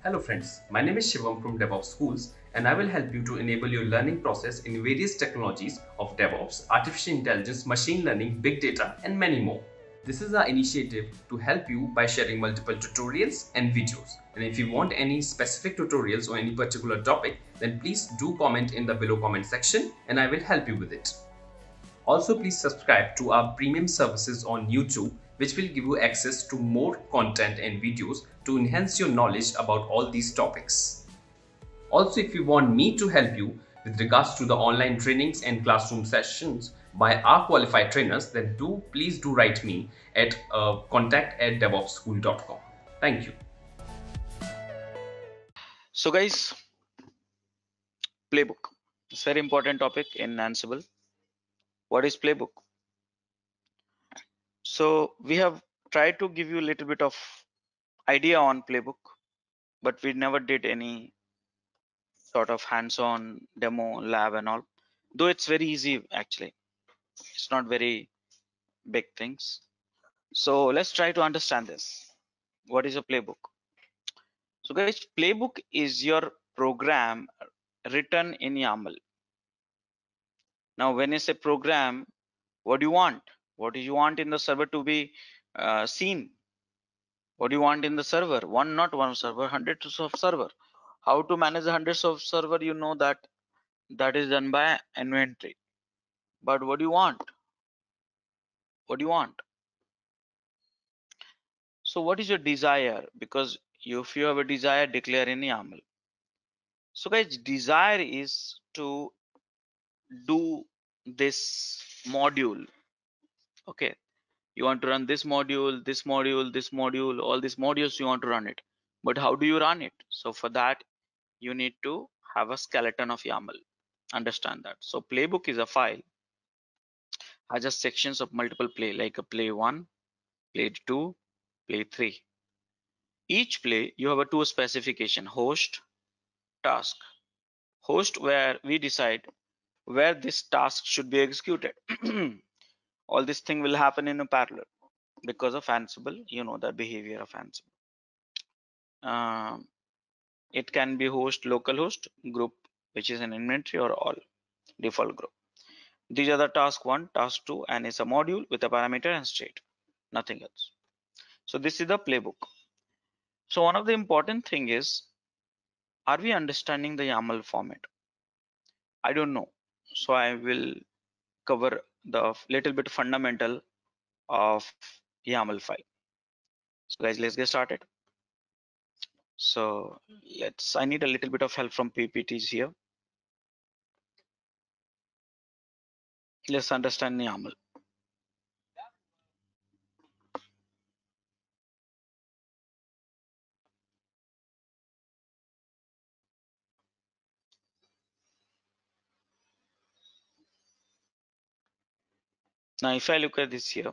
Hello friends, my name is Shivam from DevOps Schools and I will help you to enable your learning process in various technologies of DevOps, artificial intelligence, machine learning, big data and many more. This is our initiative to help you by sharing multiple tutorials and videos. And if you want any specific tutorials or any particular topic, then please do comment in the below comment section and I will help you with it. Also, please subscribe to our premium services on YouTube, which will give you access to more content and videos to enhance your knowledge about all these topics. Also, if you want me to help you with regards to the online trainings and classroom sessions by our qualified trainers, then please do write me at contact@devopsschool.com. Thank you. So guys, playbook. It's a very important topic in Ansible. What is playbook? So we have tried to give you a little bit of idea on playbook, but we never did any sort of hands-on demo lab and all. Though it's very easy actually. It's not very big things. So let's try to understand this. What is a playbook? So guys, playbook is your program written in YAML. Now when you say program, what do you want? What do you want in the server to be seen? What do you want in the server? Not one server, hundreds of server. How to manage the hundreds of server? You know that is done by inventory. But what do you want? What do you want? So what is your desire? Because if you have a desire, declare in YAML. So guys, desire is to do this module. Okay, you want to run this module, this module, this module, all these modules you want to run it. But how do you run it? So for that, you need to have a skeleton of YAML. Understand that. So playbook is a file, has just sections of multiple play, like a play 1, play 2, play 3. Each play, you have a two specification, host, task. Host where we decide where this task should be executed. All this thing will happen in a parallel because of Ansible. You know the behavior of Ansible. It can be host, local host, group, which is an inventory, or all default group. These are the task 1, task 2, and it's a module with a parameter and state, nothing else. So this is the playbook. So one of the important thing is, are we understanding the YAML format? I don't know. So I will cover the little bit fundamental of YAML file. So guys, let's get started. So I need a little bit of help from PPTs here. Let's understand YAML. Now, if I look at this here,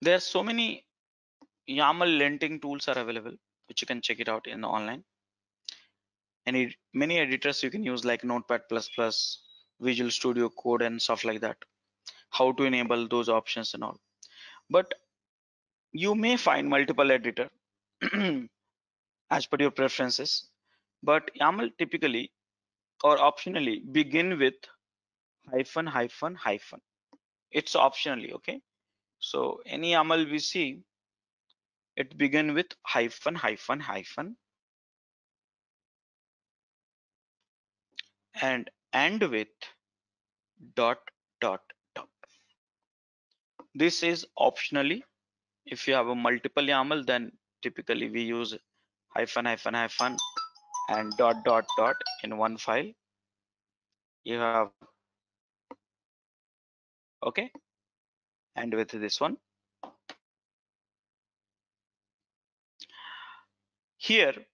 there are so many YAML linting tools are available, which you can check it out in online. And many editors you can use like Notepad++, Visual Studio Code and stuff like that. How to enable those options and all. But you may find multiple editor as per your preferences. But YAML typically or optionally begin with hyphen hyphen hyphen. It's optionally, okay? So any YAML we see, it begin with hyphen hyphen hyphen and end with dot dot dot. This is optionally. If you have a multiple YAML, then typically we use hyphen hyphen hyphen and dot dot dot in one file. You have, okay, and with this one here,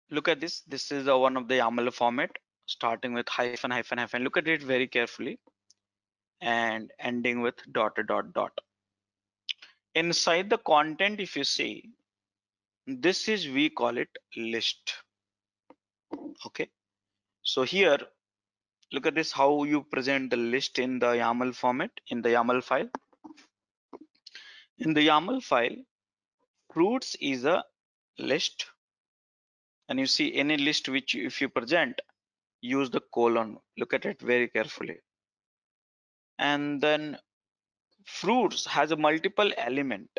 look at this. This is one of the YAML format, starting with hyphen hyphen hyphen. Look at it very carefully and ending with dot dot dot. Inside the content, if you see, this is, we call it list. Okay, so here, look at this, how you present the list in the YAML format, in the YAML file. In the YAML file, fruits is a list, and you see any list which if you present, use the colon. Look at it very carefully. And then fruits has a multiple element,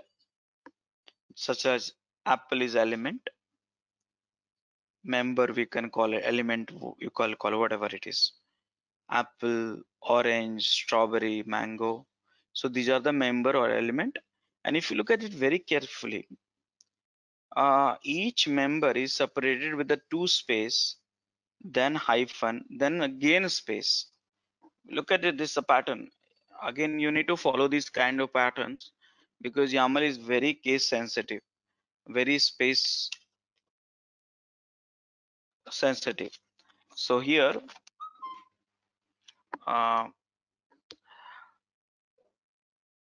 such as apple is element, member we can call it element, you call whatever it is, apple, orange, strawberry, mango. So these are the member or element. And if you look at it very carefully, each member is separated with the two space, then hyphen, then again space. Look at it, this is a pattern. Again, you need to follow these kind of patterns because YAML is very case sensitive, very space sensitive. So here, uh,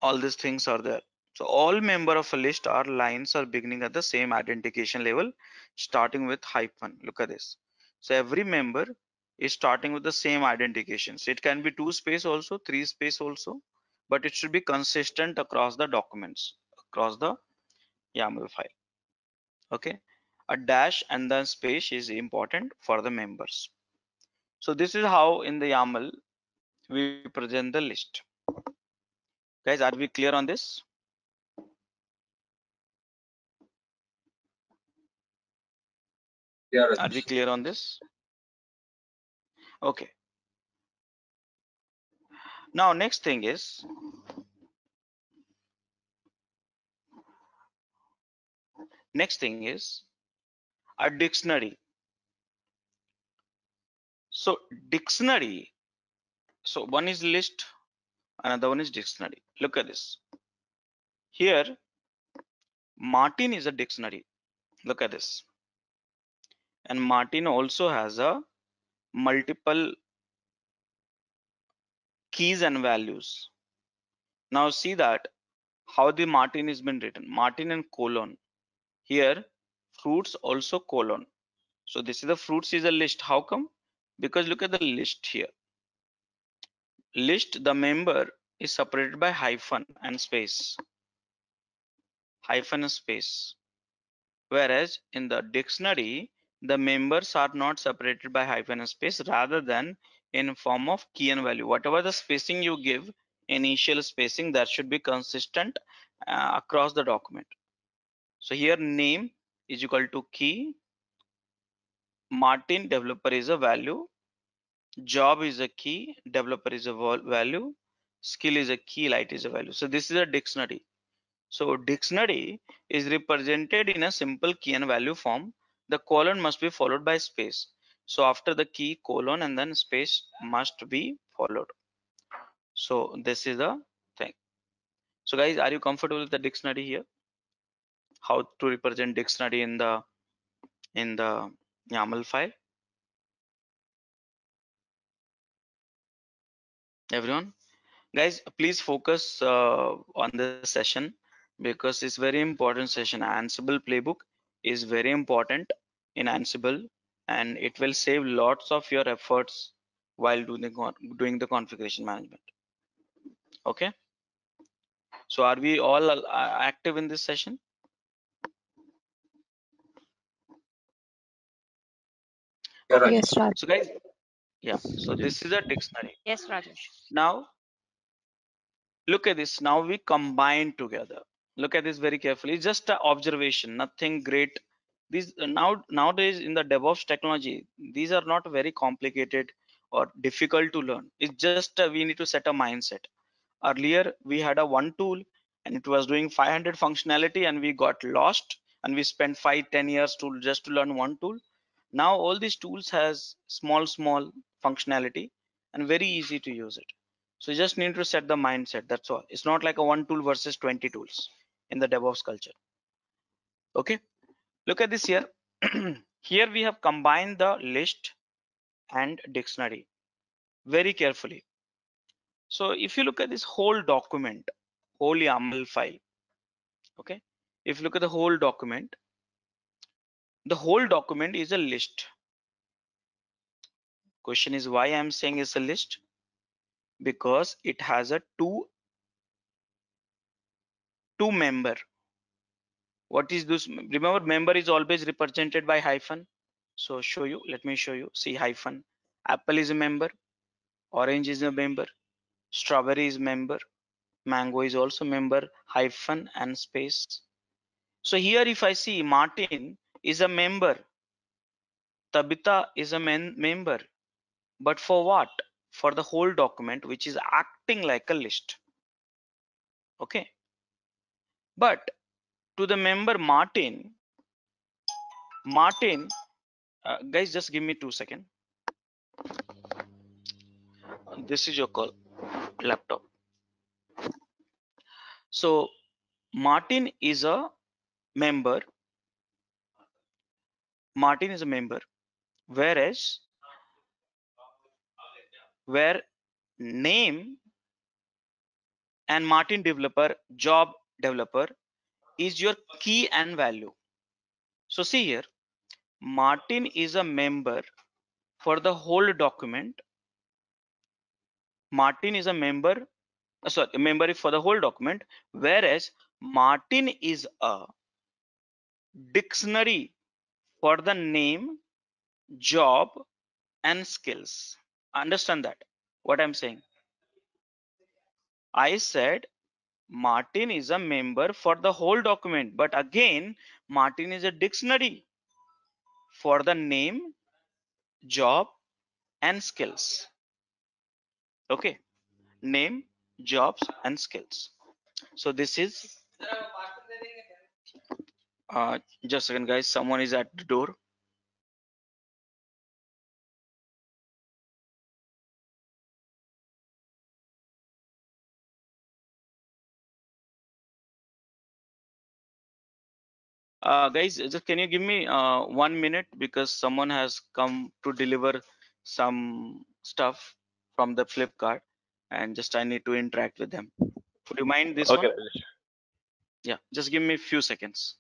all these things are there. So all member of a list are lines are beginning at the same identification level, starting with hyphen. Look at this. So every member is starting with the same identifications. It can be 2 space also, 3 space also, but it should be consistent across the documents, across the YAML file. Okay. A dash and then space is important for the members. So this is how in the YAML we present the list. Guys, are we clear on this? Yeah, Are we Rajesh. clear on this? Okay. Now next thing is a dictionary. So dictionary. So one is list, another one is dictionary. Look at this. Here, Martin is a dictionary. Look at this. And Martin also has a multiple keys and values. Now see that how the Martin has been written. Martin and colon. Here, fruits also colon. So this is the fruits is a list. How come? Because look at the list here. List, the member is separated by hyphen and space. Hyphen and space. Whereas in the dictionary, the members are not separated by hyphen and space, rather than in form of key and value. Whatever the spacing you give, initial spacing, that should be consistent across the document. So here name is equal to key, Martin developer is a value, job is a key, developer is a value, skill is a key, light is a value. So this is a dictionary. So dictionary is represented in a simple key and value form. The colon must be followed by space. So after the key, colon and then space must be followed. So this is the thing. So guys, are you comfortable with the dictionary here? How to represent dictionary in the YAML file? Everyone? Guys, please focus on this session because it's very important session. Ansible playbook is very important in Ansible, and it will save lots of your efforts while doing the configuration management. Okay, so are we all active in this session? Yeah, Okay, Yes, Rajesh. Raj. so guys, yeah, so Yes. this is a dictionary. Yes, Rajesh. Now look at this. Now we combine together. Look at this very carefully. It's just an observation, nothing great. These nowadays in the DevOps technology, these are not very complicated or difficult to learn. It's just we need to set a mindset. Earlier we had a one tool and it was doing 500 functionality and we got lost and we spent 5-10 years to just to learn one tool. Now all these tools has small functionality and very easy to use it. So you just need to set the mindset, that's all. It's not like a one tool versus 20 tools in the DevOps culture. Okay, look at this here. Here we have combined the list and dictionary very carefully. So if you look at this whole document, whole YAML file, okay, if you look at the whole document is a list. Question is why I'm saying it's a list, because it has a two to member. What is this? Remember, member is always represented by hyphen. So show you, let me show you. See, hyphen. Apple is a member, orange is a member, strawberry is member, mango is also member, hyphen and space. So here if I see Martin is a member, Tabitha is a member, but for what? For the whole document, which is acting like a list. Okay. But to the member Martin, guys, just give me 2 seconds. This is your call, laptop. So Martin is a member. Martin is a member, whereas where name and Martin developer, job developer is your key and value. So see here, Martin is a member for the whole document. Martin is a member, sorry, a member for the whole document, whereas Martin is a dictionary for the name, job, and skills. Understand that? What I'm saying? I said Martin is a member for the whole document, but again, Martin is a dictionary for the name, job, and skills. Okay, name, jobs, and skills. So this is just a second, guys. Someone is at the door. Guys, just can you give me 1 minute because someone has come to deliver some stuff from the Flipkart, and just I need to interact with them. Would you mind this Okay, one? Rajesh. Yeah, just give me a few seconds.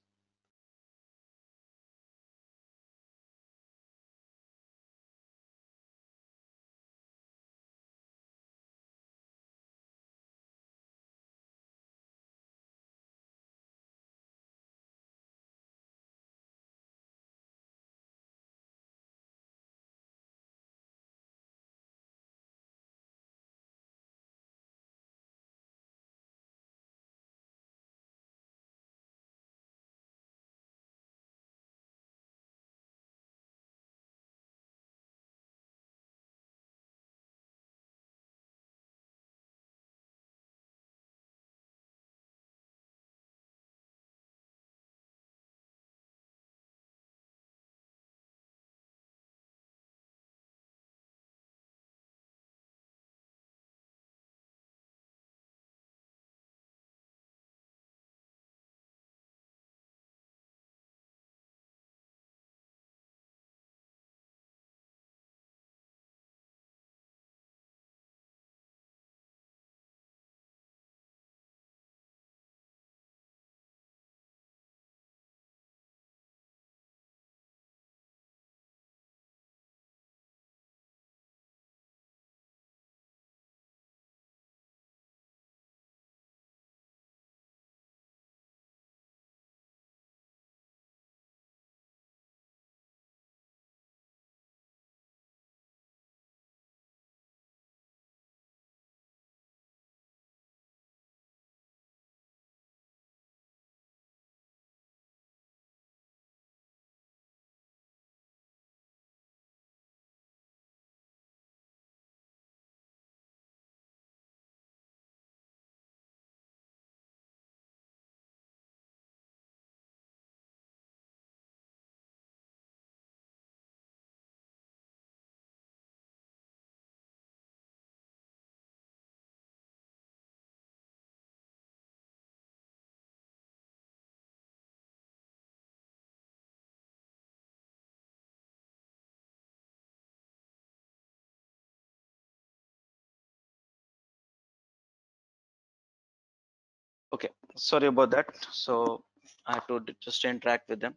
Okay, sorry about that. So I have to just interact with them.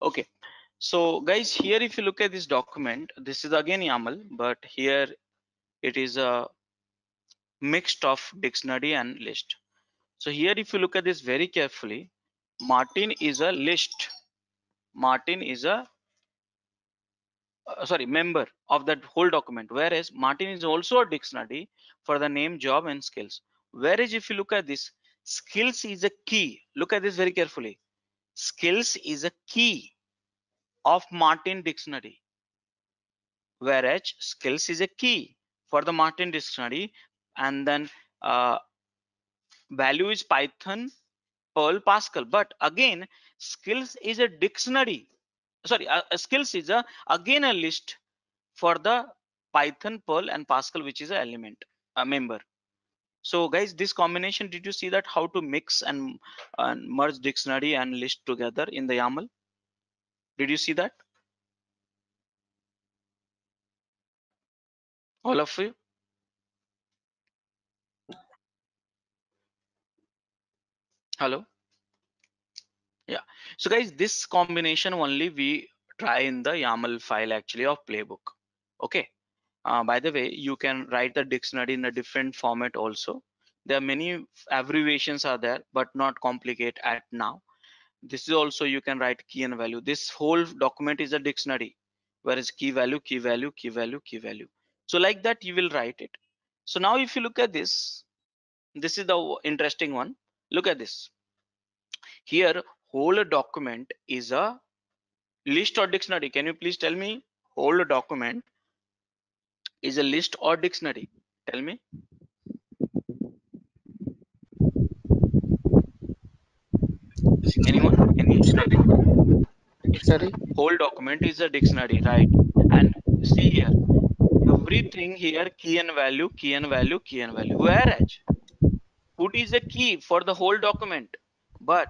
Okay, so guys, here if you look at this document, this is again YAML, but here it is a mixed of dictionary and list. So here, if you look at this very carefully, Martin is a list. Martin is a sorry, member of that whole document, whereas Martin is also a dictionary for the name, job, and skills. Whereas if you look at this, skills is a key. Look at this very carefully. Skills is a key of Martin dictionary, whereas skills is a key for the Martin dictionary, and then uh, value is Python, Perl, Pascal. But again, skills is a dictionary. Sorry, skills is a again a list for the Python, Perl, and Pascal, which is an element, a member. So guys, this combination, did you see that how to mix and merge dictionary and list together in the YAML? Did you see that? All of you? Hello? Yeah. So guys, this combination only we try in the YAML file actually of playbook. Okay. By the way, you can write the dictionary in a different format also. There are many abbreviations are there, but not complicate at now. This is also you can write key and value. This whole document is a dictionary, whereas key value, key value, key value, key value. So like that you will write it. So now if you look at this, this is the interesting one. Look at this. Here whole document is a list or dictionary. Can you please tell me whole document is a list or dictionary? Tell me. Anyone? Any? Dictionary. Whole document is a dictionary, right? And see here, everything here key and value, key and value, key and value. Whereas food is a key for the whole document, but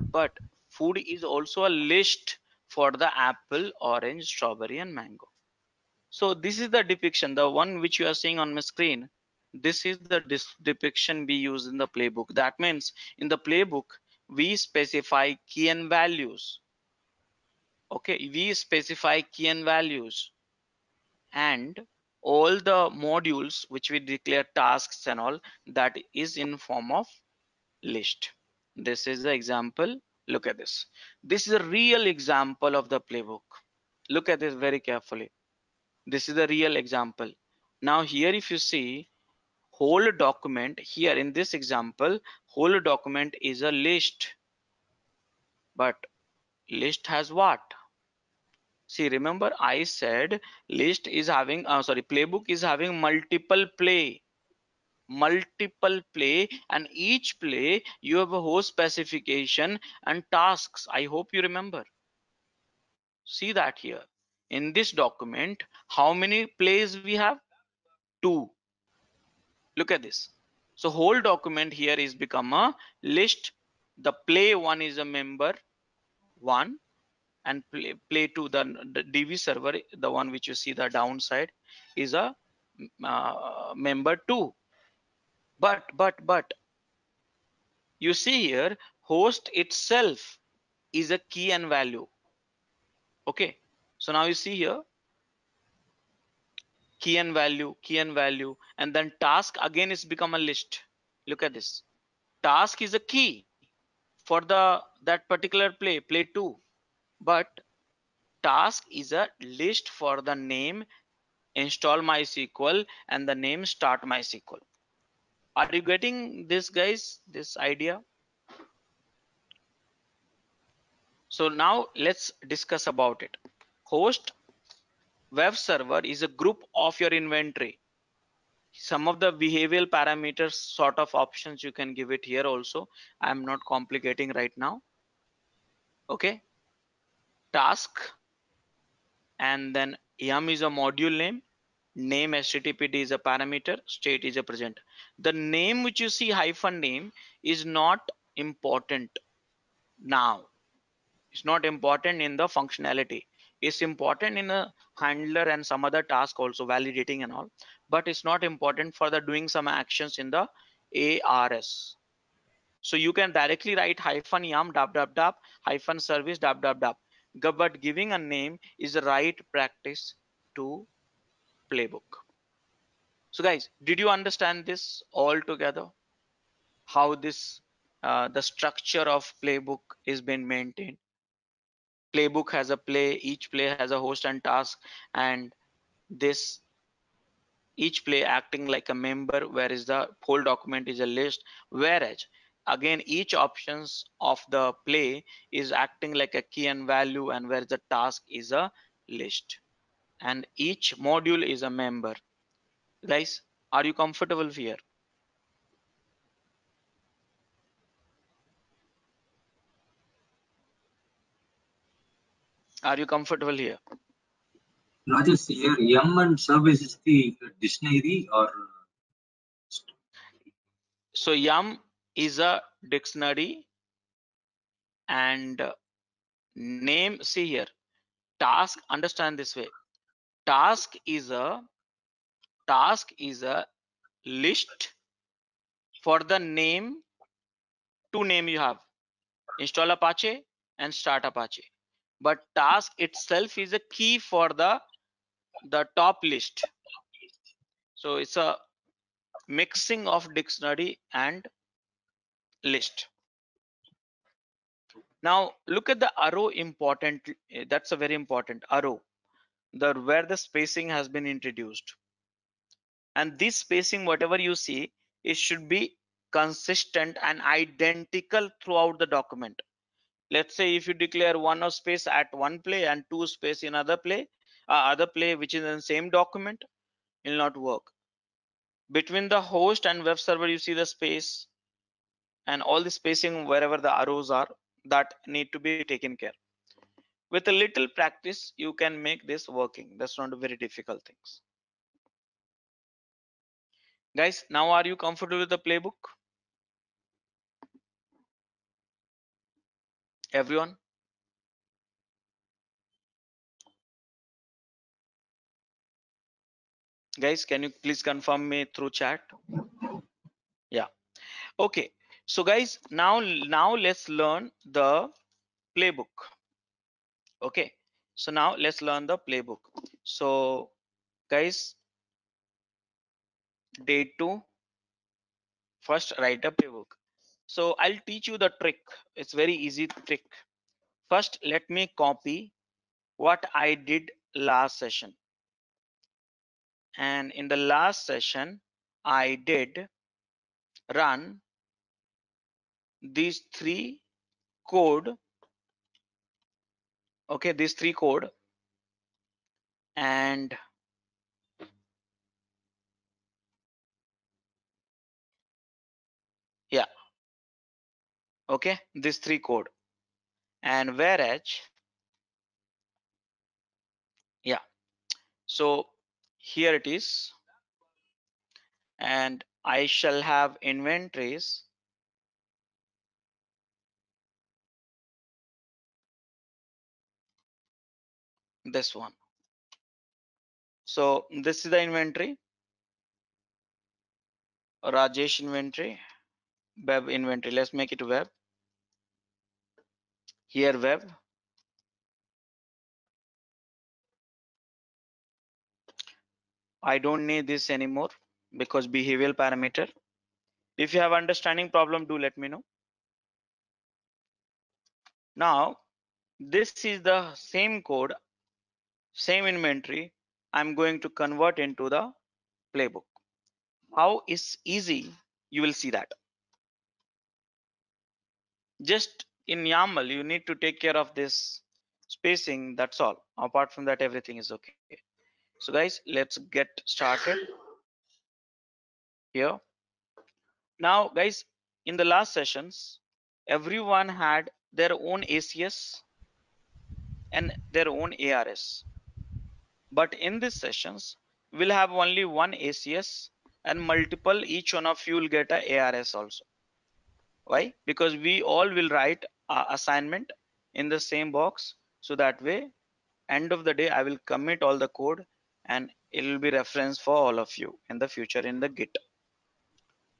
food is also a list for the apple, orange, strawberry, and mango. So this is the depiction, the one which you are seeing on my screen. This is the depiction we use in the playbook. That means in the playbook we specify key and values. Okay, we specify key and values, and all the modules which we declare tasks and all, that is in form of list. This is the example. Look at this. This is a real example of the playbook. Look at this very carefully. This is the real example. Now here if you see, whole document here in this example, whole document is a list, but list has what? See, remember I said list is having sorry, playbook is having multiple play, and each play you have a host specification and tasks. I hope you remember. See that here in this document, how many plays we have? 2. Look at this. So whole document here is become a list. The play 1 is a member 1, and play 2, the DB server, the one which you see the downside, is a member 2. But you see here, host itself is a key and value. Okay, so now you see here, key and value, key and value, and then task again is become a list. Look at this. Task is a key for the that particular play 2, but task is a list for the name install MySQL and the name start MySQL. Are you getting this, guys? This idea? So now let's discuss about it. Host web server is a group of your inventory. Some of the behavioral parameters sort of options you can give it here also. I'm not complicating right now. Okay. Task, and then yum is a module name httpd is a parameter, state is a present. The name which you see hyphen name is not important now. It's not important in the functionality. It's important in a handler and some other task also, validating and all, but it's not important for the doing some actions in the ARS. So you can directly write hyphen yum dab dab dab hyphen service dab dab dab, but giving a name is the right practice to playbook. So guys, did you understand this all together? How this the structure of playbook is being maintained. Playbook has a play, each play has a host and task, and this each play acting like a member, whereas the whole document is a list, whereas again each options of the play is acting like a key and value, and where the task is a list, and each module is a member. Guys, are you comfortable here? Are you comfortable here? Rajesh, here M and service is the dictionary or So yum is a dictionary, and name, see here, task, understand this way, task is a list for the name, two name you have, install Apache and start Apache, but task itself is a key for the top list. So it's a mixing of dictionary and list. Now look at the arrow, important, that's a very important arrow, the where the spacing has been introduced, and this spacing whatever you see, it should be consistent and identical throughout the document. Let's say if you declare one of space at one play and two space in other play which is in the same document, it will not work. Between the host and web server you see the space, and all the spacing wherever the arrows are, that need to be taken care. With a little practice you can make this working, that's not a very difficult things. Guys, now are you comfortable with the playbook? Everyone? Guys, can you please confirm me through chat? Yeah. Okay. So guys, now let's learn the playbook. Okay. So now let's learn the playbook. So guys, day 2, first write a playbook. So I'll teach you the trick. It's very easy trick. First, let me copy what I did last session. And in the last session, I did run these 3 code. Okay, these 3 code, and yeah, okay, these 3 code, and whereas, yeah, so here it is, and I shall have inventories, this one. So this is the inventory, Rajesh inventory, web inventory. Let's make it web. Here web. I don't need this anymore because behavioral parameter. If you have understanding problem, do let me know. Now this is the same code, same inventory. I'm going to convert into the playbook. How is easy? You will see that. Just in YAML, you need to take care of this spacing. That's all. Apart from that, everything is okay. So guys, let's get started here. Now guys, in the last sessions, everyone had their own ACS and their own ARS. But in these sessions, we'll have only one ACS and multiple, each one of you will get a ARS also. Why? Because we all will write assignment in the same box. So that way, end of the day, I will commit all the code and it will be reference for all of you in the future in the Git.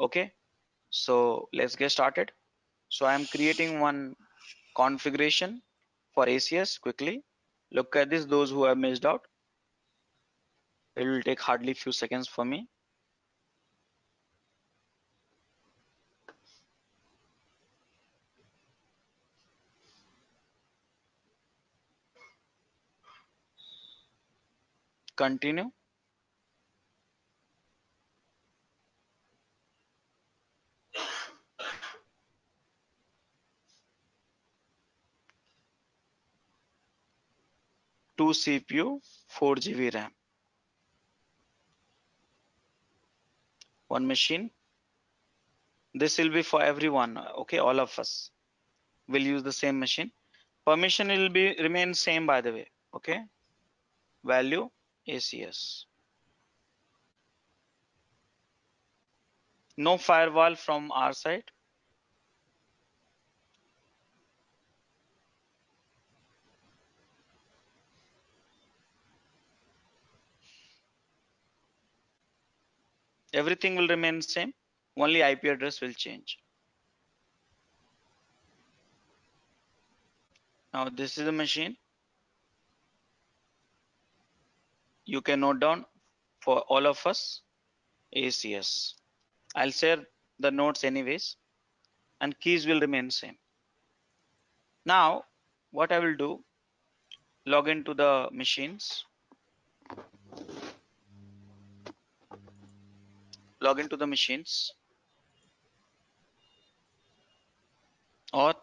Okay. So let's get started. So I'm creating one configuration for ACS quickly. Look at this, those who have missed out. It will take hardly few seconds for me. continue. Two CPU, 4 GB RAM. One machine. This will be for everyone. Okay, all of us will use the same machine. Permission will be remain same, by the way. Okay, value ACS. No firewall from our side. Everything will remain same. Only IP address will change. Now this is the machine. You can note down for all of us ACS. I'll share the notes anyways, and keys will remain same. Now what I will do, log into the machines. Log into the machines. Auth.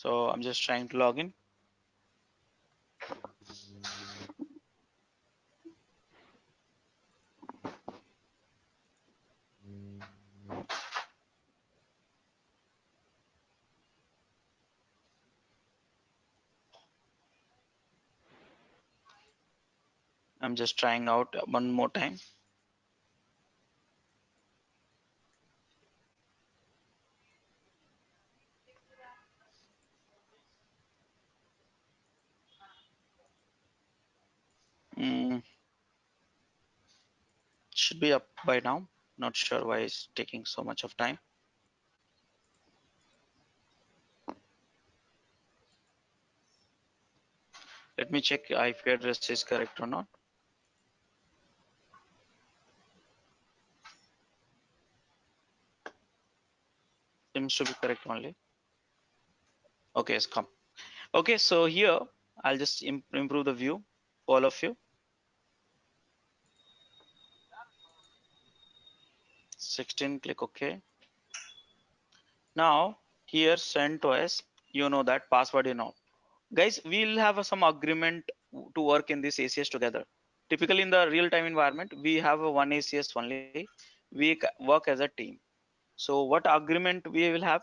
So I'm just trying to log in. I'm just trying out one more time. Should be up by now. Not sure why it's taking so much of time. Let me check IP address is correct or not. Seems to be correct only. Okay, it's come. Okay, so here I'll just improve the view for all of you. 16, click OK. Now here CentOS, you know that password you know. Guys, we'll have some agreement to work in this ACS together. Typically in the real-time environment, we have a one ACS only. We work as a team. So what agreement we will have?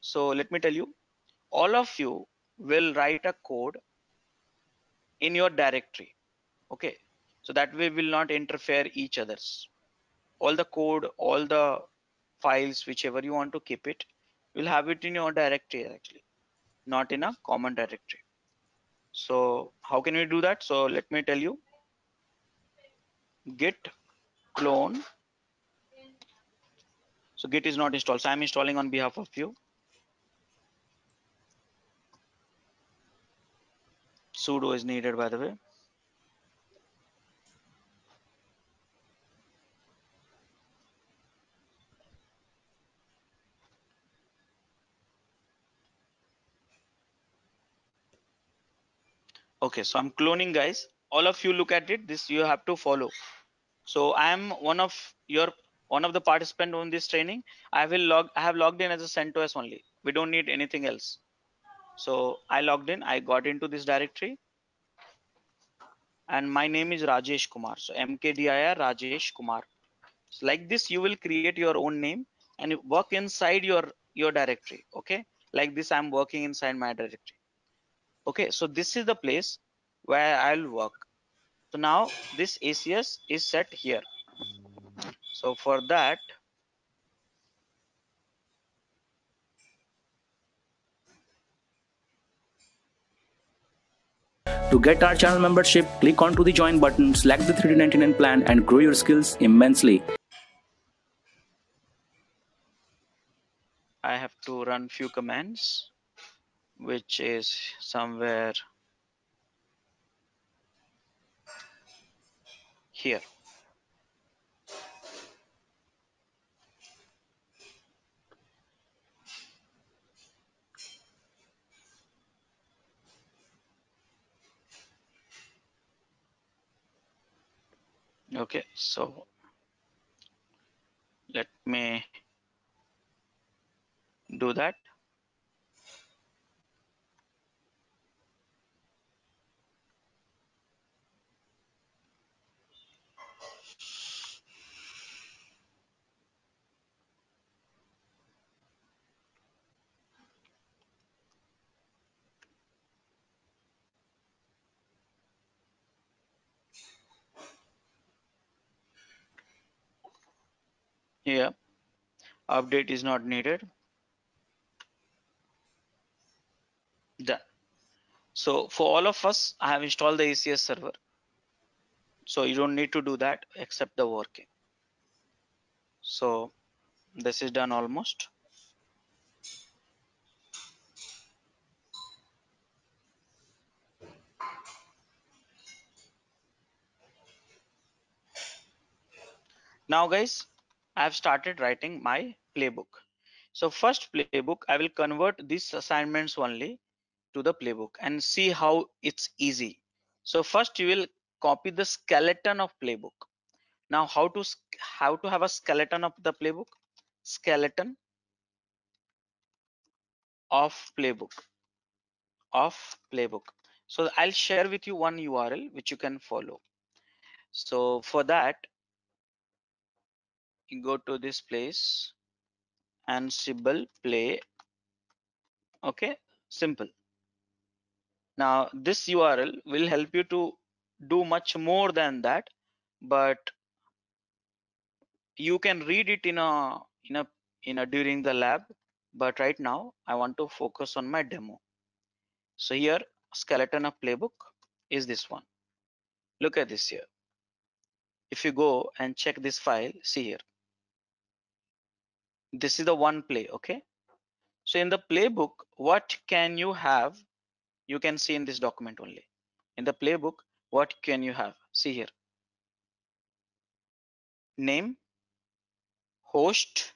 So let me tell you, all of you will write a code in your directory. Okay, so that way will not interfere each other's. All the code, all the files, whichever you want to keep it, you'll have it in your directory actually, not in a common directory. So how can we do that? So let me tell you, git clone. So git is not installed, so I'm installing on behalf of you. Sudo is needed, by the way. Okay, so I'm cloning, guys. All of you look at it. This you have to follow. So I am one of the participant on this training. I have logged in as a CentOS only. We don't need anything else. So I logged in. I got into this directory, and my name is Rajesh Kumar. So MKDIR Rajesh Kumar. So like this, you will create your own name and you work inside your directory. Okay, like this, I'm working inside my directory. Okay, so this is the place where I'll work. So now this ACS is set here. So for that, To get our channel membership, click onto the join button, select the 3D99 plan and grow your skills immensely. I have to run few commands, which is somewhere here. Okay, so let me do that. Here, update is not needed. Done. So for all of us, I have installed the ACS server. So you don't need to do that except the working. So this is done almost. Now guys, I have started writing my playbook. So first playbook, I will convert these assignments only to the playbook and see how it's easy. So first you will copy the skeleton of playbook. Now how to have a skeleton of the playbook? Skeleton of playbook So I'll share with you one URL which you can follow. So for that, you go to this place, Ansible play. Okay, simple. Now this URL will help you to do much more than that, but you can read it in a during the lab. But right now I want to focus on my demo. So here, skeleton of playbook is this one. Look at this here. If you go and check this file, see here. This is the one play, okay? So in the playbook, what can you have? You can see in this document only. In the playbook, what can you have? See here. Name, host,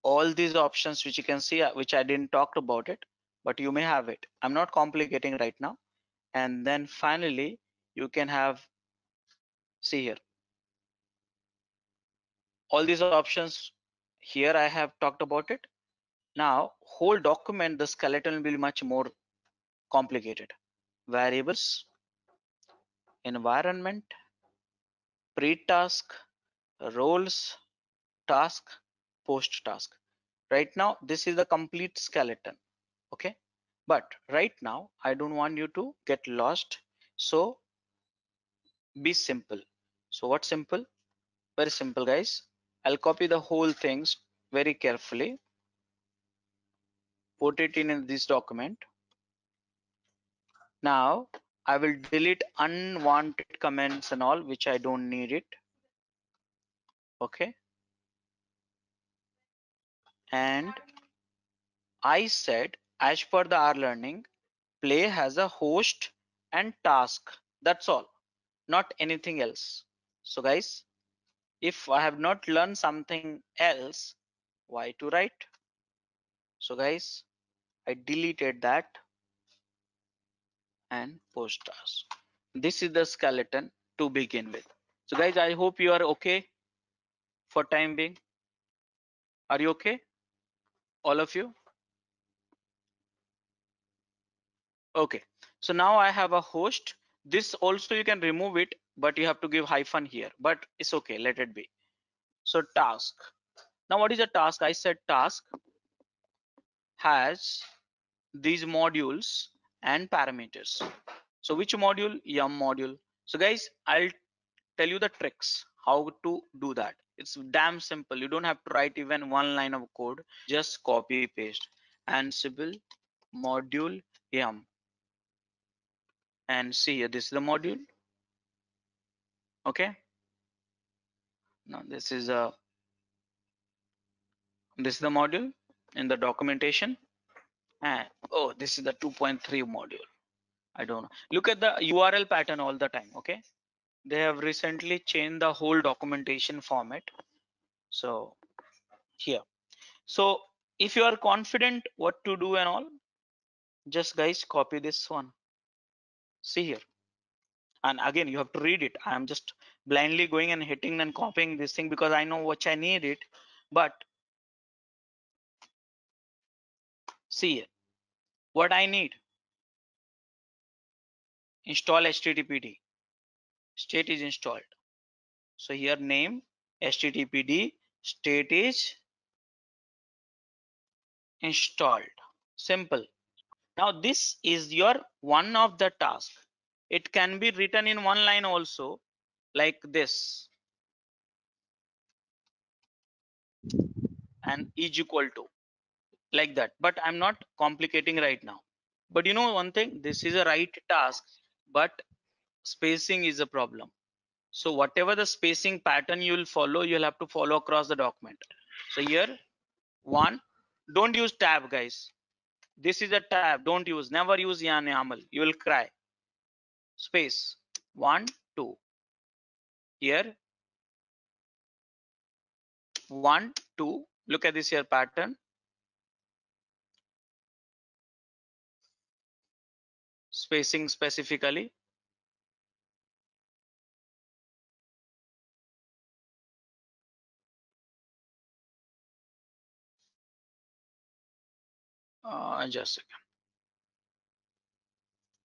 all these options which you can see, which I didn't talk about it, but you may have it. I'm not complicating right now. And then finally, you can have, see here, all these options here I have talked about it. Now, whole document, the skeleton will be much more complicated. Variables, environment, pre-task, roles, task, post-task. Right now, this is the complete skeleton. Okay, but right now I don't want you to get lost. So be simple. So what's simple? Very simple, guys. I'll copy the whole things very carefully, put it in this document. Now I will delete unwanted comments and all which I don't need it. Okay, and I said as per the R learning, play has a host and task. That's all, not anything else. So guys, if I have not learned something else, why to write? So guys, I deleted that and post task. This is the skeleton to begin with. So guys, I hope you are okay for time being. Are you okay? All of you? Okay. So now I have a host. This also you can remove it, but you have to give hyphen here, but it's okay. Let it be. So task. Now what is a task? I said task has these modules and parameters. So which module? Yum module. So guys, I'll tell you the tricks how to do that. It's damn simple. You don't have to write even one line of code. Just copy paste Ansible module yum. and see here, this is the module. Okay, now this is the module in the documentation, and oh, this is the 2.3 module. I don't know, look at the URL pattern all the time. Okay, they have recently changed the whole documentation format. So here, so if you are confident what to do and all, just guys copy this one, see here, and again you have to read it. I am just blindly going and hitting and copying this thing because I know which I need it. But see here, what I need, install HTTPD, state is installed. So here name HTTPD, state is installed, simple. Now this is your one of the task. It can be written in one line also, like this, and is equal to, like that, but I'm not complicating right now. But you know one thing, this is a right task, but spacing is a problem. So whatever the spacing pattern you will follow, you'll have to follow across the document. So here one, don't use tab guys, this is a tab, don't use, never use YAML, you will cry. Space 1 2, here 1 2, look at this here pattern, spacing specifically, just a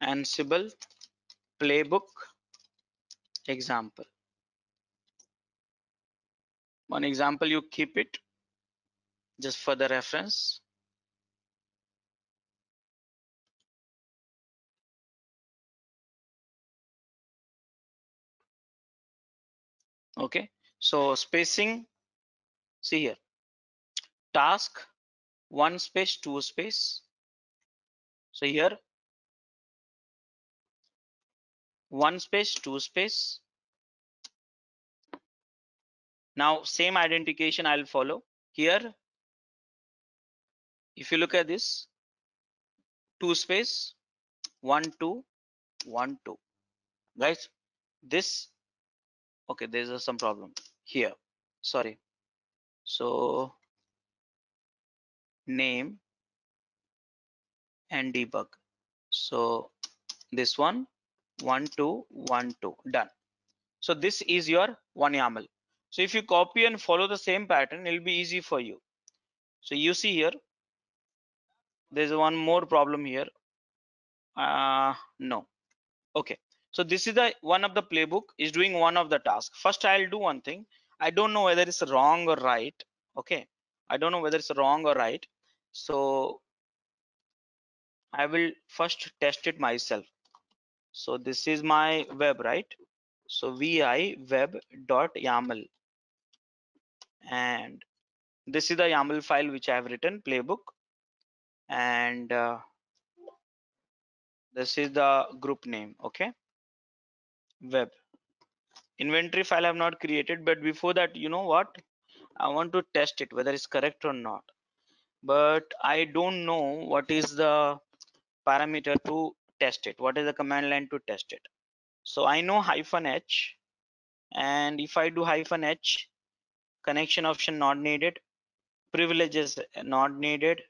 second, Ansible playbook example, one example, you keep it just for the reference. Okay, so spacing, see here, task 1 space 2 space, so here 1 space 2 space. Now same identification I'll follow here. If you look at this, 2 space 1 2 1 2, guys, this, okay, there's some problem here, sorry. So name and debug, so this one 1 2 1 2, done. So this is your one YAML. So if you copy and follow the same pattern, it'll be easy for you. So you see here, there's one more problem here. No, okay. So this is the one of the playbook is doing one of the tasks. First I'll do one thing. I don't know whether it's wrong or right. Okay, I don't know whether it's wrong or right. So I will first test it myself. So this is my web, right? So vi web.yaml, and this is the YAML file which I have written, playbook, and this is the group name. Okay, web inventory file I have not created, but before that, you know what, I want to test it whether it's correct or not, but I don't know what is the parameter to test it, what is the command line to test it. So I know -h, and if I do -h, connection option not needed, privileges not needed.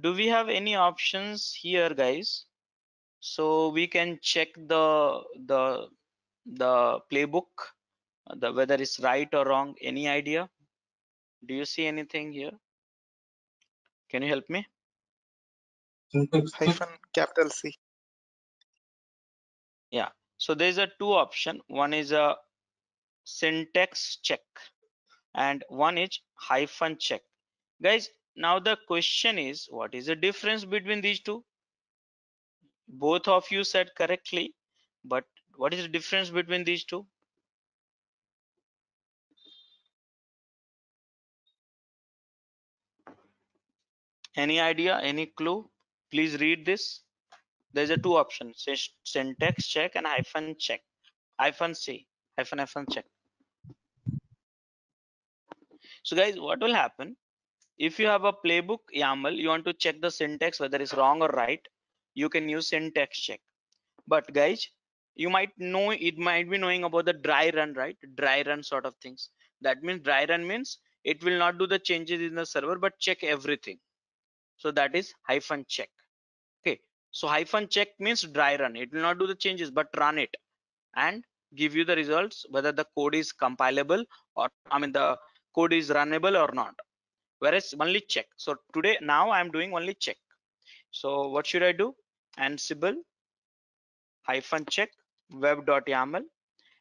Do we have any options here guys, so we can check the playbook, whether it's right or wrong? Any idea? Do you see anything here? Can you help me? Syntax check. -C. Yeah, so there's a two option, one is a syntax check and one is -check. Guys, now the question is, what is the difference between these two? Both of you said correctly, but what is the difference between these two? Any idea, any clue? Please read this. There's a two options: syntax check and hyphen check, hyphen c, hyphen check. So guys, what will happen if you have a playbook YAML, you want to check the syntax whether it's wrong or right, you can use syntax check. But guys, you might know, it might be knowing about the dry run, right? Dry run sort of things. That means dry run means it will not do the changes in the server but check everything. So that is hyphen check. Okay, so hyphen check means dry run. It will not do the changes but run it and give you the results whether the code is compilable, or the code is runnable or not. Whereas only check. So today, now I'm doing only check. So what should I do? Ansible hyphen check web.yaml,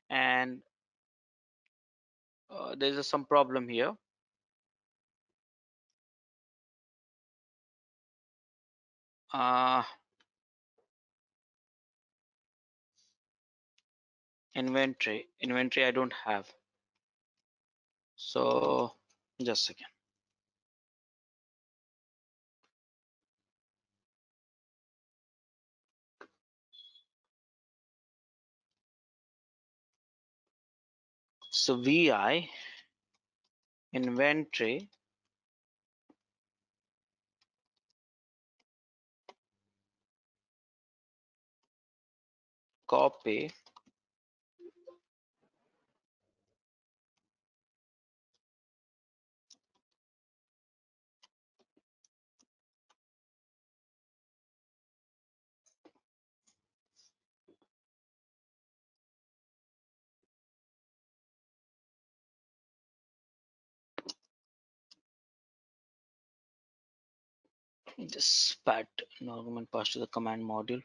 and there's some problem here. Inventory I don't have. So just a second. So vi inventory copy this pat argument passed to the command module.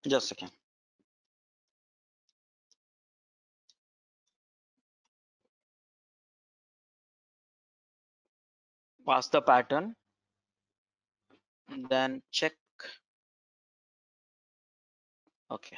Just a second. Pass the pattern, then check. Okay.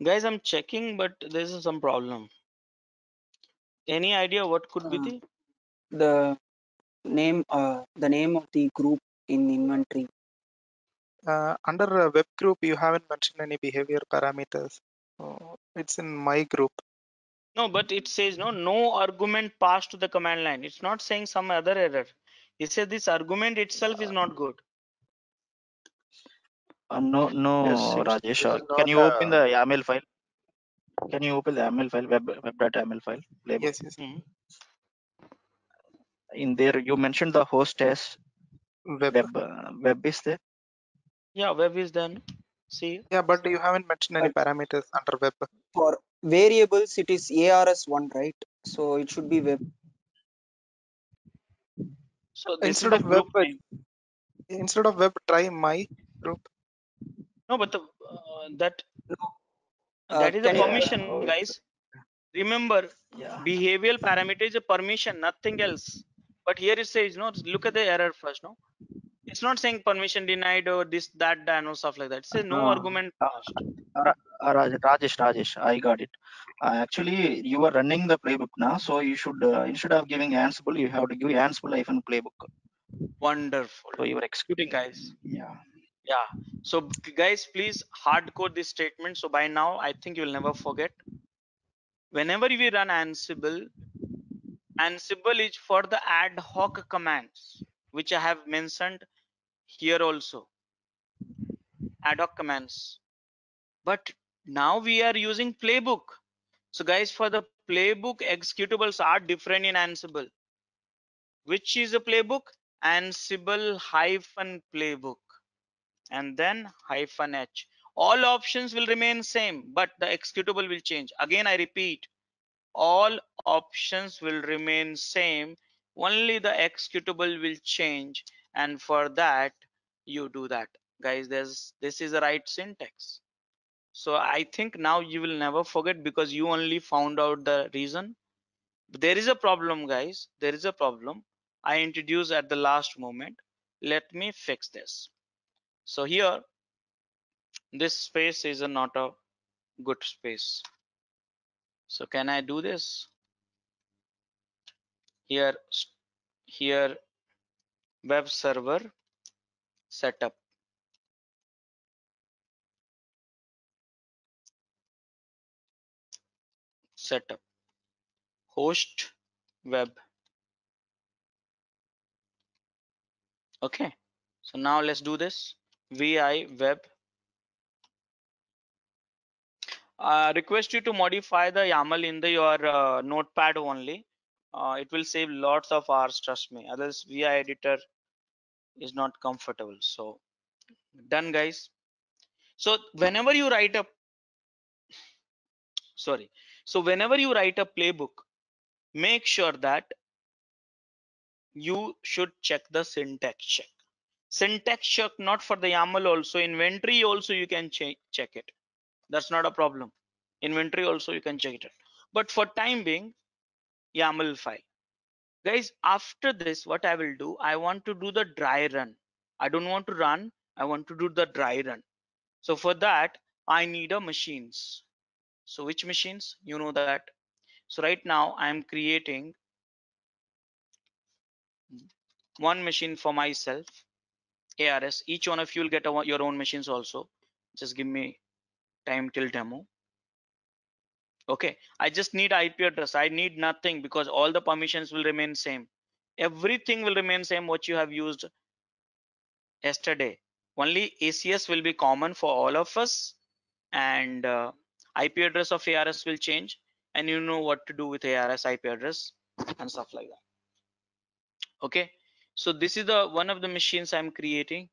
Guys, I'm checking, but there's some problem. Any idea what could be the name of the group in inventory? Under web group, you haven't mentioned any behavior parameters. It's in my group. No, but it says no argument passed to the command line. It's not saying some other error. It says this argument itself is not good. No, Yes, Rajesh. this is Can not you open the YAML file? Can you open the YAML file, web.yaml file? Playbook? Yes. In there, you mentioned the host as Web. web is there. Yeah, web is done. See. Yeah, but you haven't mentioned any parameters under web. For variables, it is ARS1, right? So it should be web. So this instead is the group web, name. Instead of web, try my group. No, but the that is a permission, guys. Remember, behavioral parameter is a permission, nothing else. But here it says look at the error first. No, it's not saying permission denied or this, that, and stuff like that. It says no argument passed. Rajesh, I got it. Actually, you are running the playbook now, so you should instead of giving Ansible, you have to give Ansible hyphen playbook. Wonderful. So you are executing, guys. Yeah. So guys, please hardcode this statement. So by now, I think you'll never forget. Whenever we run Ansible, Ansible is for the ad hoc commands, which I have mentioned here also. Ad hoc commands. But now we are using playbook. So guys, for the playbook, executables are different in Ansible. Which is a playbook? Ansible hyphen playbook, and then hyphen h. All options will remain same, but the executable will change. Again, I repeat, all options will remain same, only the executable will change, and for that you do that. Guys, this is the right syntax. So I think now you will never forget because you only found out the reason. There is a problem, guys. There is a problem. I introduced at the last moment. Let me fix this. So here, this space is not a good space. So can I do this? Here, here, web server setup. Setup. Host web. Okay. So now let's do this. VI web. Request you to modify the YAML in your notepad only. It will save lots of hours, trust me. Otherwise, VI editor is not comfortable. So done, guys. So whenever you write a whenever you write a playbook, make sure that you should check the syntax check. Syntax check not for the YAML also. Inventory also you can check it. That's not a problem. Inventory also you can check it. But for time being, YAML file. Guys, after this, what I will do, I want to do the dry run. I don't want to run. I want to do the dry run. So for that, I need a machines. So which machines? You know that. So right now I'm creating one machine for myself, ARS. Each one of you will get your own machines also. Just give me time till demo. Okay, I just need IP address. I need nothing because all the permissions will remain same. Everything will remain same what you have used yesterday. Only ACS will be common for all of us, and IP address of ARS will change, and you know what to do with ARS IP address and stuff like that. Okay, so this is the one of the machines I'm creating.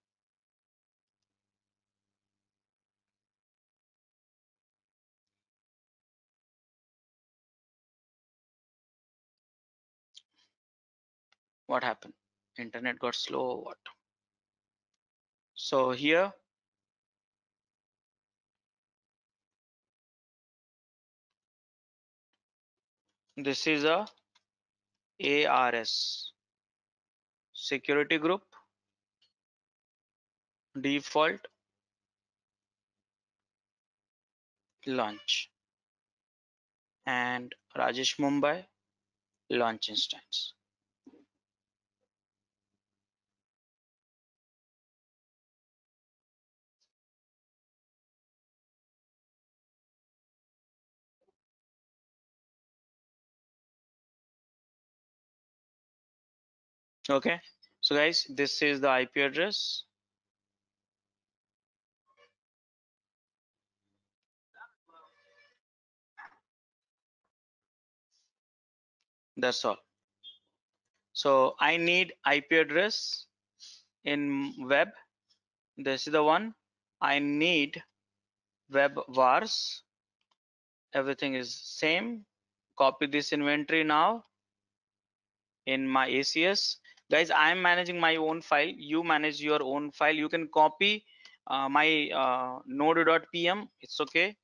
What happened? Internet got slow or what? So here, this is a ARS security group default launch and Rajesh Mumbai launch instance. Okay, so guys, this is the IP address. That's all. So I need IP address in web. This is the one. I need web vars. Everything is same. Copy this inventory now in my ACS. Guys, I'm managing my own file. You manage your own file. You can copy my node.pm. It's okay.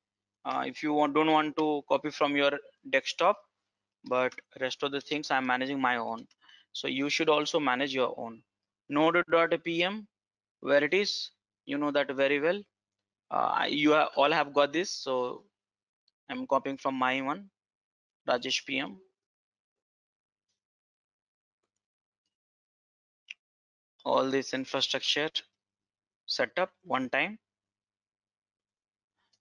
If you don't want to copy from your desktop, but rest of the things I'm managing my own. So you should also manage your own. Node.pm, where it is, you know that very well. You all have got this. So I'm copying from my one, Rajesh PM. All this infrastructure setup one time.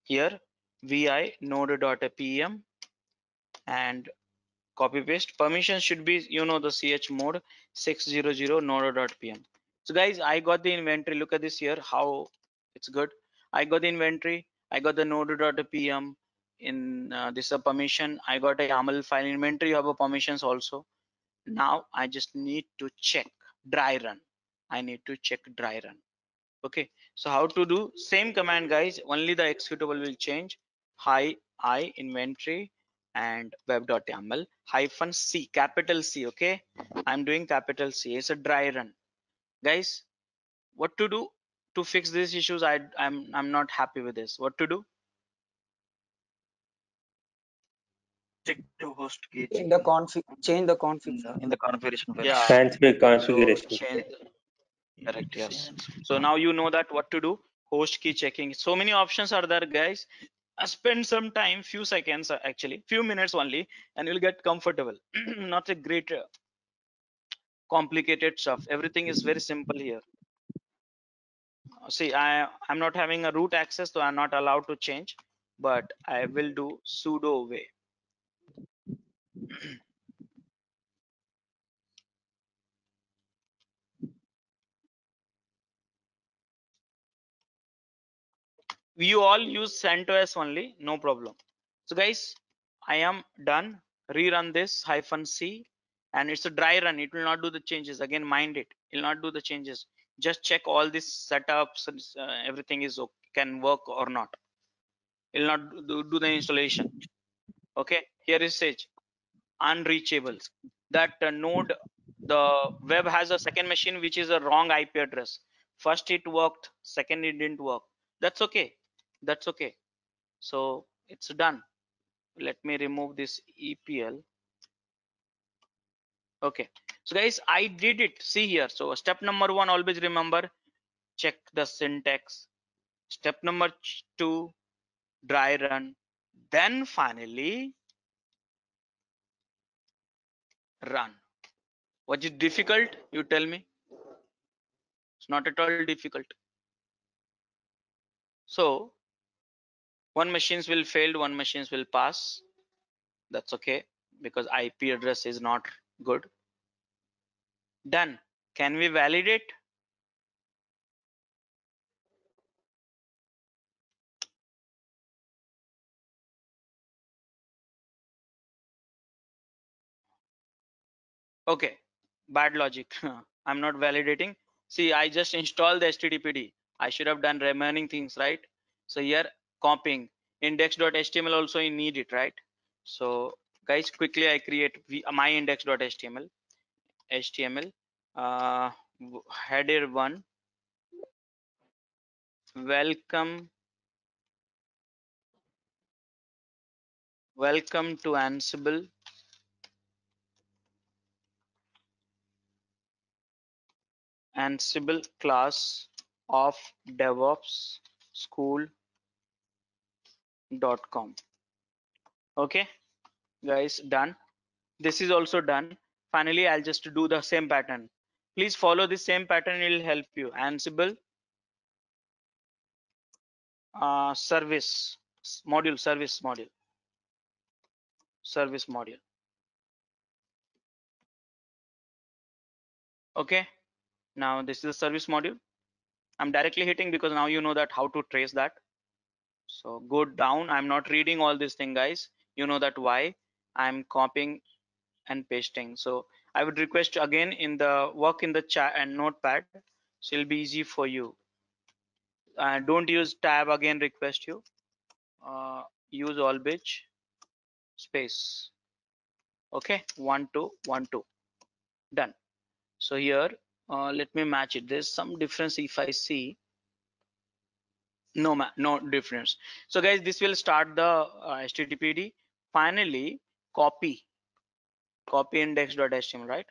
Here vi node.pm and copy paste. Permission should be, you know, the chmod 600 node.pm. So guys, I got the inventory. Look at this here, how it's good. I got the inventory. I got the node.pm in this is a permission. I got a YAML file inventory. You have a permissions also. Now I just need to check dry run. I need to check dry run. Okay, so how to do? Same command, guys, only the executable will change. Hi I inventory and web.yaml -c, capital C. Okay, I'm doing capital C. It's a dry run. Guys, what to do to fix these issues? I'm not happy with this. What to do? Stick to host key. In the config, change the config. In the configuration file. Yeah. Transfer So configuration. change. Correct. Yes. So now you know that what to do. Host key checking. So many options are there, guys. Spend some time, few seconds actually, few minutes only, and you'll get comfortable. Not a great complicated stuff. Everything is very simple here. See, I'm not having a root access, so I'm not allowed to change, but I will do sudo way. You all use CentOS only, no problem. So guys, I am done. Rerun this -c, and it's a dry run. It will not do the changes. Again, mind it. It will not do the changes. Just check all these setups. Everything is okay, can work or not. It will not do the installation. Okay. Here is Sage. Unreachable. That node, the web has a second machine which is a wrong IP address. First it worked, second it didn't work. That's okay. That's okay. So it's done. Let me remove this EPL. Okay. So guys, I did it. See here. So step number 1, always remember, check the syntax. Step number 2, dry run. Then finally run. Was it difficult? You tell me. It's not at all difficult. So one machines will fail, one machines will pass. That's okay because IP address is not good. Done. Can we validate? Okay, bad logic. I'm not validating. See, I just installed the HTTPD. I should have done remaining things, right? So here copying index.html also you need it, right? So guys, quickly I create my index.html, header 1, welcome to Ansible. Ansible class of DevOps school.com. Okay, guys, done. This is also done. Finally, I'll just do the same pattern. Please follow the same pattern. It will help you. Ansible service module. Okay. Now this is the service module. I'm directly hitting because now you know that how to trace that. So go down. I'm not reading all this thing, guys. You know that why. I'm copying and pasting. So I would request again in the work in the chat and notepad, so it'll be easy for you. Don't use tab again, request you. Use all bitch space. Okay, 1 2 1 2, done. So here let me match it. There's some difference if I see. No difference. So guys, this will start the HTTPD. Finally copy index.html, right?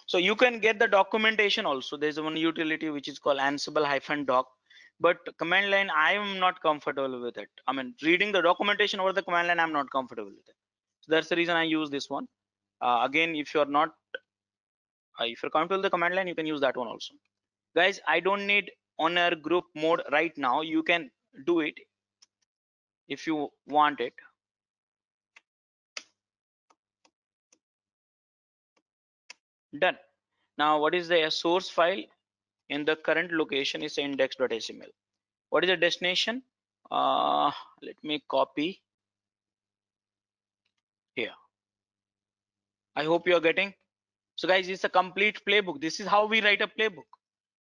So you can get the documentation also. There's one utility which is called ansible-doc, but command line I am not comfortable with it. I mean, reading the documentation over the command line I'm not comfortable with it. So that's the reason I use this one. Again, if you're not if you're comfortable with the command line, you can use that one also. Guys, I don't need honor group mode right now. You can do it if you want it. Done. Now what is the source file? In the current location is index.html. What is the destination? Let me copy here. I hope you are getting. So guys, it's a complete playbook. This is how we write a playbook.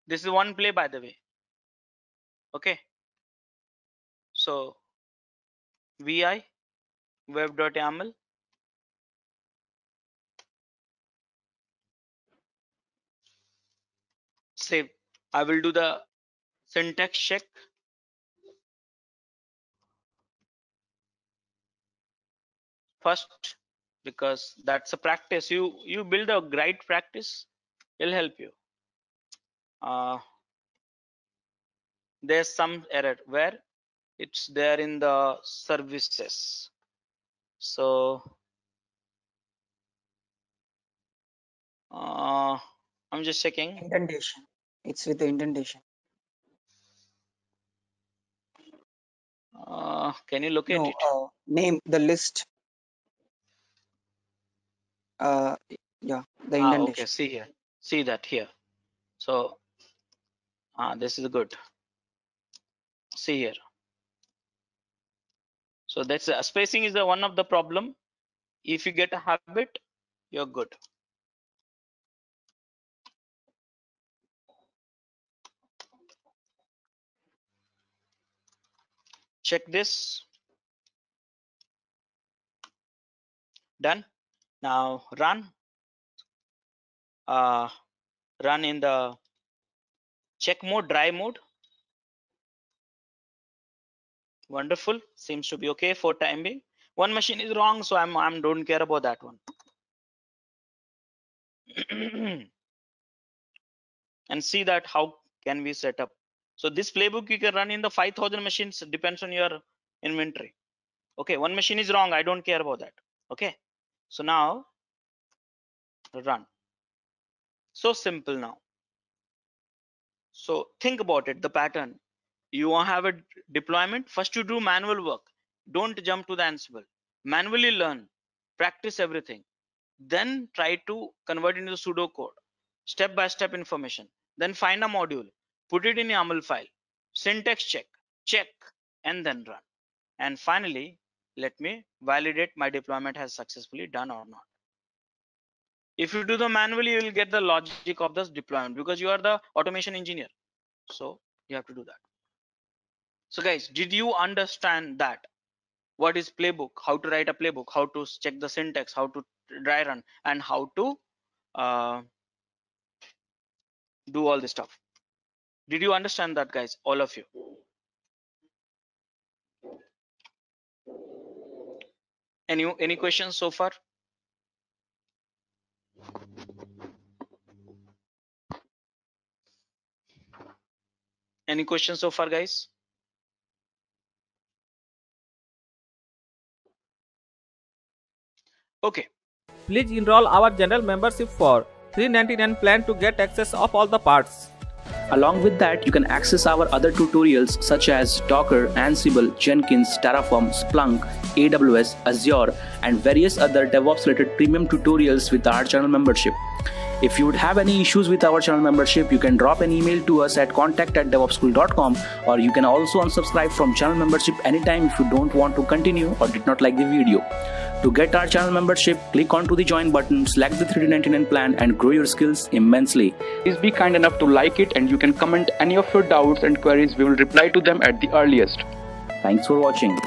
This is one play, by the way. Okay. So vi web.yaml, save. I will do the syntax check. first, because that's a practice. You build a great practice, it'll help you. There's some error where it's there in the services. So I'm just checking. Indentation. It's with the indentation. Can you locate it? Name the list. Yeah, the indentation. Okay, see here. See that here. So this is good. See here. So that's spacing is the one of the problem. If you get a habit, you're good. Check this. Done. Now run. Run in the check mode, dry mode. Wonderful. Seems to be okay for time being. One machine is wrong, so I'm don't care about that one. And see that how can we set up. So this playbook you can run in the 5,000 machines, depends on your inventory. Okay, one machine is wrong, I don't care about that. Okay, so now run. So simple now. So think about it, the pattern. You have a deployment, first you do manual work. Don't jump to the Ansible. Manually learn, practice everything. Then try to convert into the pseudocode, step-by-step information. Then find a module, put it in a YAML file, syntax check, and then run. And finally, let me validate my deployment has successfully done or not. If you do the manually, you will get the logic of this deployment because you are the automation engineer. So you have to do that. So guys, did you understand that? What is playbook? How to write a playbook? How to check the syntax? How to dry run? And how to do all this stuff? Did you understand that, guys? All of you? Any questions so far? Any questions so far, guys? Okay. Please enroll our general membership for $399 plan to get access of all the parts. Along with that, you can access our other tutorials such as Docker, Ansible, Jenkins, Terraform, Splunk, AWS, Azure, and various other DevOps related premium tutorials with our channel membership. If you would have any issues with our channel membership, you can drop an email to us at contact@devopsschool.com, or you can also unsubscribe from channel membership anytime if you don't want to continue or did not like the video. To get our channel membership, click onto the join button, select the $399 plan and grow your skills immensely. Please be kind enough to like it, and you can comment any of your doubts and queries. We will reply to them at the earliest. Thanks for watching.